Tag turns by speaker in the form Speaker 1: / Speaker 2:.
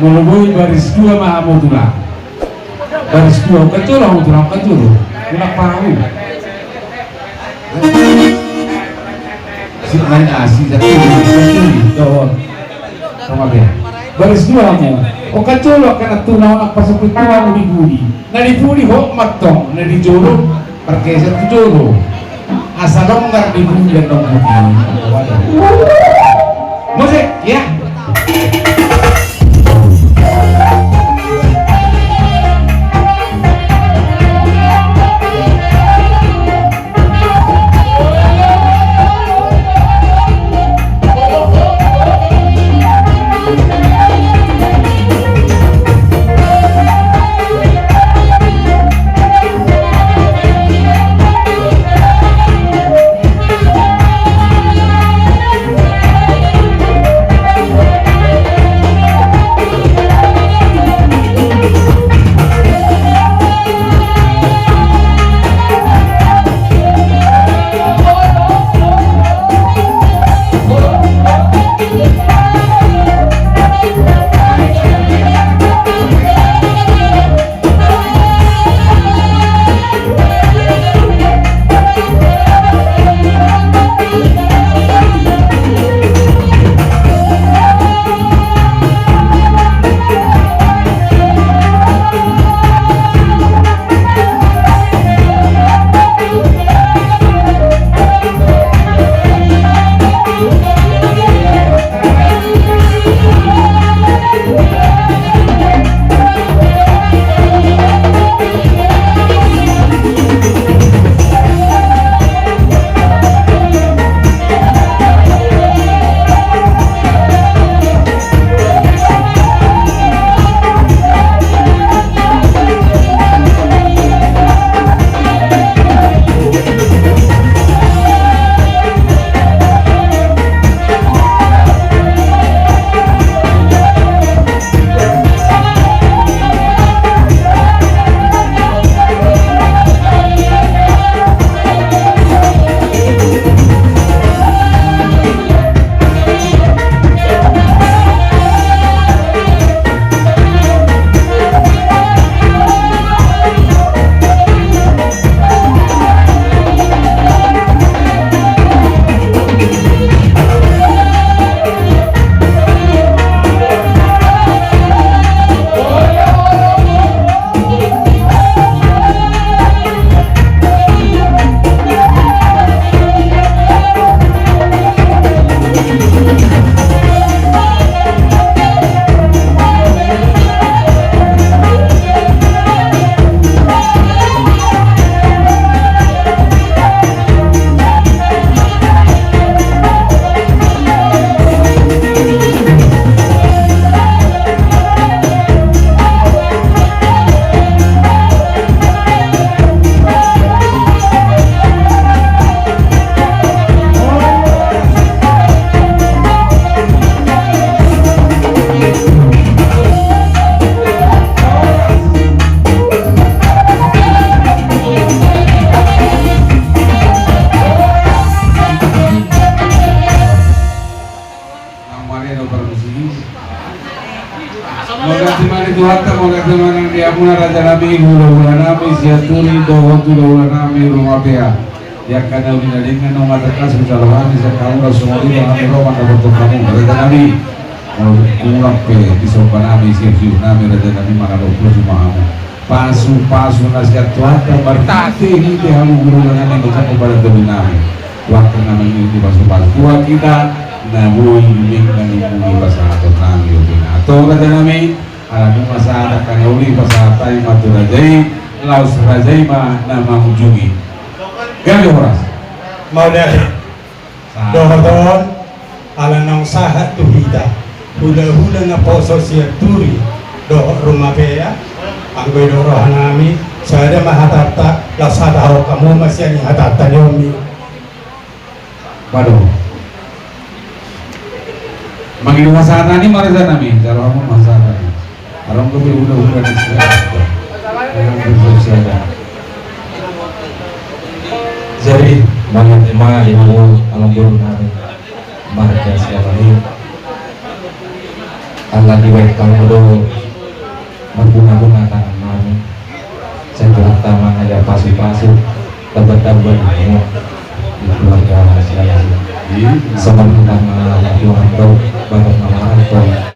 Speaker 1: Mulubui baris dua mahamu tulang. Baris dua kecil mau tulang kecil. Tulang paru. Si lain asih satu kecil. Sama dia. Baris dua mo. O kecil kena tulang nak pasok itu mau dibudi. Nah dibudi kok matong. Nah dijolok perkeser dijolok. Asal dong nggak dibudi dan dong budi. Musik ya. Muna raja nabi gula nabi siaturi doho tu doho nabi rumah pea ya karena udah nomor terkas berjalan di sekarang udah semua ini nabi roman dapat kamu raja nabi mau kurang pe di sopan nabi siap nabi raja nabi mana dokter cuma pasu nasihat Tuhan berarti ini kamu guru dengan yang bukan kepada demi nabi waktu nabi ini pasu tua kita nabi ini kan ibu bahasa atau nabi atau raja nabi alami masalah kanauli pasatai matu rajai laus rajai ma nama ujungi gak horas
Speaker 2: mau dari dohon ala nang sahat tuhida hula na poso siya turi doh rumah pea anggoy dorohan nami saya mahatata lasada ho kamu masih ni hatata nyomi
Speaker 1: baru manggil masalah ni marisa nami cara kamu masalah orang lebih udah di
Speaker 3: jadi banyak tema ilmu alam burung hari marga siapa ini Allah diwait kamu do berbunga-bunga tangan kami. Saya terutama ada pasir-pasir tebet-tebet kamu di keluarga saya. Semoga kita mengalami Tuhan do bapak mengalami